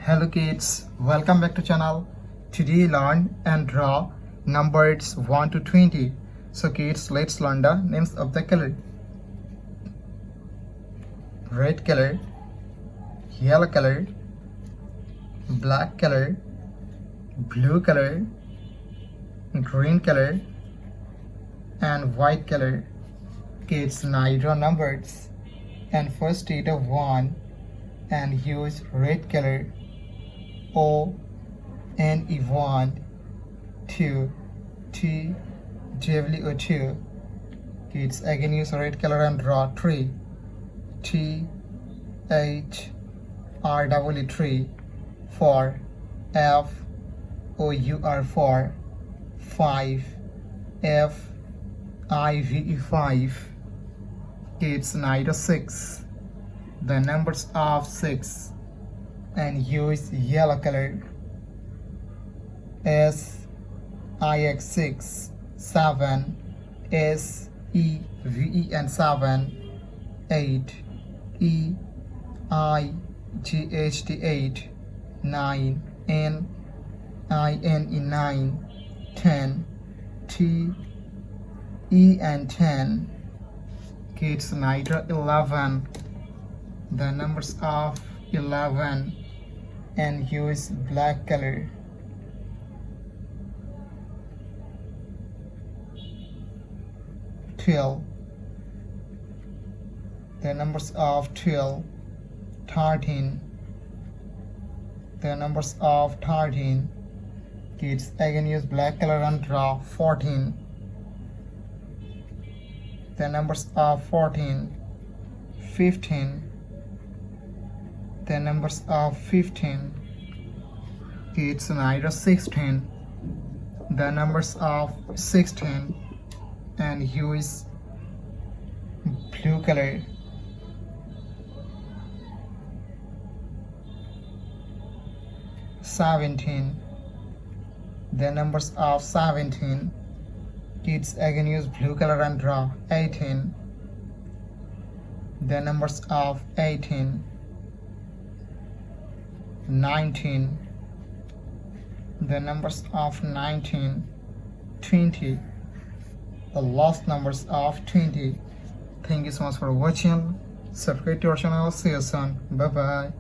Hello kids, welcome back to channel. Today learn and draw numbers 1 to 20. So kids, let's learn the names of the color. Red color, yellow color, black color, blue color, green color, and white color. Kids, now draw numbers. And first read of 1 and use red color. O N E 1 2 T W 2. Kids, again use red color and draw 3 T H R W 3 4 F O U R 4 5 F I V E 5. Kids, now 6. The numbers of 6 and use yellow color. S I X 6 7 S E V E and 7 8 E I G H T 8 9 N I N E 9 10 T E and 10. Kids, now 11. The numbers of 11 and use black color. Twelve. The numbers of 12. 13. The numbers of 13. Kids, again use black color and draw 14. The numbers of 14. 15. The numbers of 15. Kids, now 16. The numbers of 16 and use blue color. 17. The numbers of 17. Kids, again use blue color and draw 18. The numbers of 18. 19. The numbers of 19. 20. The last numbers of 20. Thank you so much for watching. Subscribe to our channel. See you soon. Bye bye.